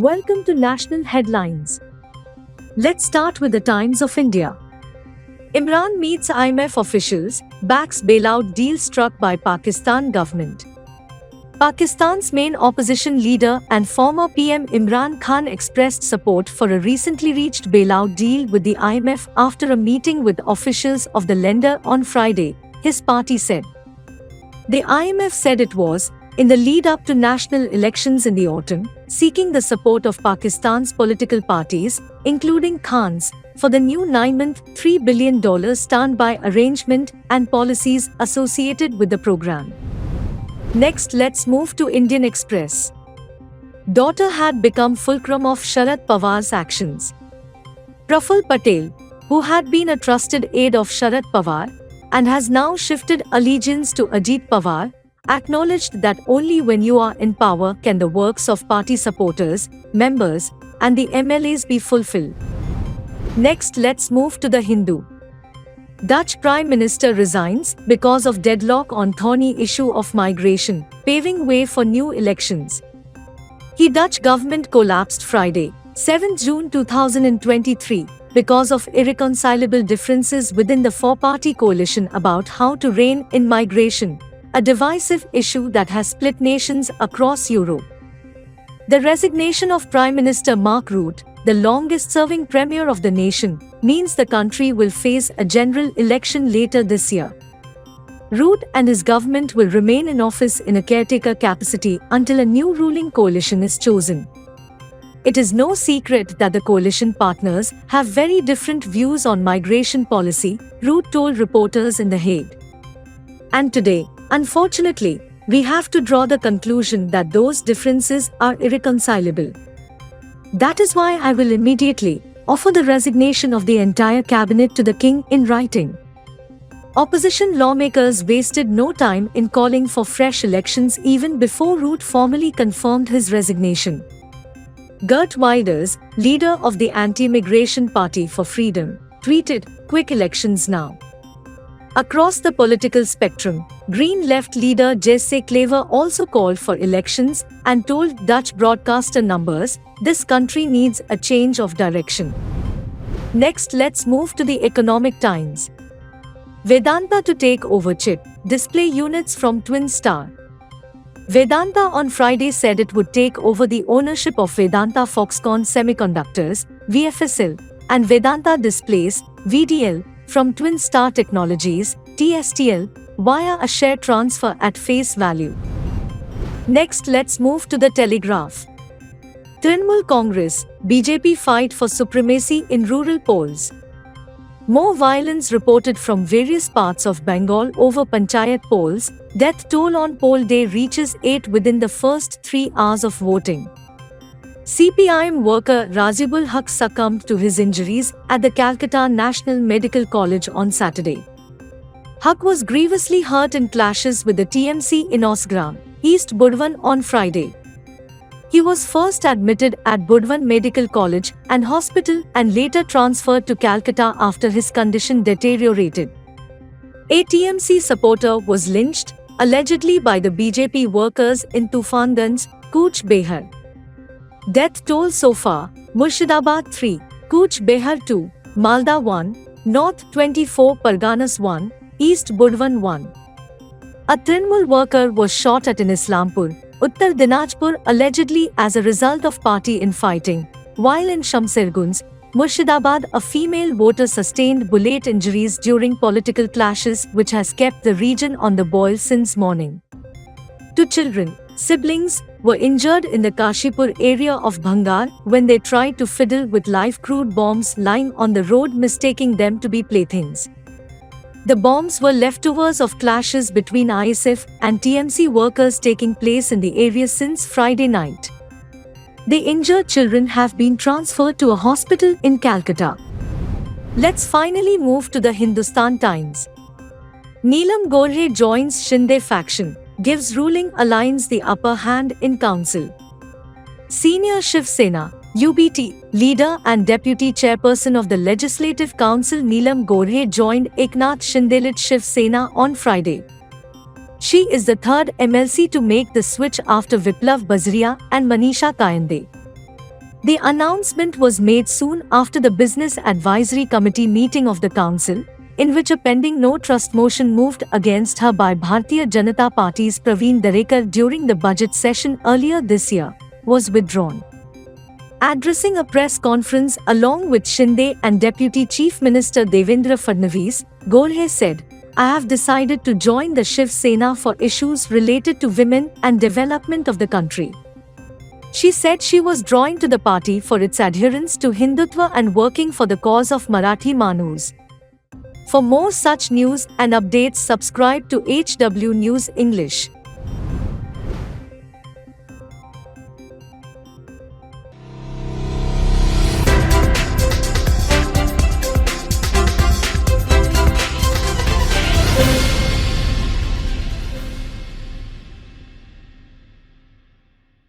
Welcome to National Headlines. Let's start with the Times of India. Imran meets IMF officials, backs bailout deal struck by Pakistan government. Pakistan's main opposition leader and former PM Imran Khan expressed support for a recently reached bailout deal with the IMF after a meeting with officials of the lender on Friday, his party said. The IMF said it was, in the lead-up to national elections in the autumn, seeking the support of Pakistan's political parties, including Khan's, for the new 9-month, $3 billion standby arrangement and policies associated with the program. Next, let's move to Indian Express. Daughter had become fulcrum of Sharad Pawar's actions. Praful Patel, who had been a trusted aide of Sharad Pawar and has now shifted allegiance to Ajit Pawar, acknowledged that only when you are in power can the works of party supporters, members, and the MLAs be fulfilled. Next, let's move to The Hindu. Dutch Prime Minister resigns because of deadlock on thorny issue of migration, paving way for new elections. The Dutch government collapsed Friday, 7 June 2023, because of irreconcilable differences within the four-party coalition about how to rein in migration, a divisive issue that has split nations across Europe. The resignation of Prime Minister Mark Rutte, the longest-serving premier of the nation, means the country will face a general election later this year. Rutte and his government will remain in office in a caretaker capacity until a new ruling coalition is chosen. It is no secret that the coalition partners have very different views on migration policy, Rutte told reporters in The Hague. And today, unfortunately, we have to draw the conclusion that those differences are irreconcilable. That is why I will immediately offer the resignation of the entire cabinet to the king in writing. Opposition lawmakers wasted no time in calling for fresh elections even before Rutte formally confirmed his resignation. Geert Wilders, leader of the Anti-Immigration Party for Freedom, tweeted, "Quick elections now." Across the political spectrum, Green Left leader Jesse Klaver also called for elections and told Dutch broadcaster Numbers, "This country needs a change of direction." Next, let's move to the Economic Times. Vedanta to take over chip display units from Twin Star. Vedanta on Friday said it would take over the ownership of Vedanta Foxconn Semiconductors, VFSL, and Vedanta Displays, VDL, from Twin Star Technologies, TSTL, via a share transfer at face value. Next, let's move to the Telegraph. Trinamool Congress, BJP fight for supremacy in rural polls. More violence reported from various parts of Bengal over Panchayat polls. Death toll on poll day reaches 8 within the first 3 hours of voting. CPI-M worker Rajibul Haq succumbed to his injuries at the Calcutta National Medical College on Saturday. Haq was grievously hurt in clashes with the TMC in Ausgram, East Burdwan on Friday. He was first admitted at Burdwan Medical College and Hospital and later transferred to Calcutta after his condition deteriorated. A TMC supporter was lynched, allegedly by the BJP workers in Tufangunj, Cooch Behar. Death toll so far: Murshidabad 3, Cooch Behar 2, Malda 1, North 24 Parganas 1, East Burdwan 1. A Trinamool worker was shot at in Islampur, Uttar Dinajpur allegedly as a result of party infighting, while in Shamshergunj, Murshidabad a female voter sustained bullet injuries during political clashes which has kept the region on the boil since morning. 2 children, siblings, were injured in the Kashipur area of Bhangar when they tried to fiddle with live crude bombs lying on the road, mistaking them to be playthings. The bombs were leftovers of clashes between ISF and TMC workers taking place in the area since Friday night. The injured children have been transferred to a hospital in Calcutta. Let's finally move to the Hindustan Times. Neelam Gorhe joins Shinde faction, gives ruling alliance the upper hand in council. Senior Shiv Sena, UBT, leader and deputy chairperson of the Legislative Council Neelam Gorhe joined Eknath Shinde-led Shiv Sena on Friday. She is the third MLC to make the switch after Viplav Bazaria and Manisha Kayande. The announcement was made soon after the Business Advisory Committee meeting of the Council, in which a pending no-trust motion moved against her by Bharatiya Janata Party's Praveen Darekar during the budget session earlier this year, was withdrawn. Addressing a press conference along with Shinde and Deputy Chief Minister Devendra Fadnavis, Gorhe said, "I have decided to join the Shiv Sena for issues related to women and development of the country." She said she was drawing to the party for its adherence to Hindutva and working for the cause of Marathi Manus. For more such news and updates, subscribe to HW News English.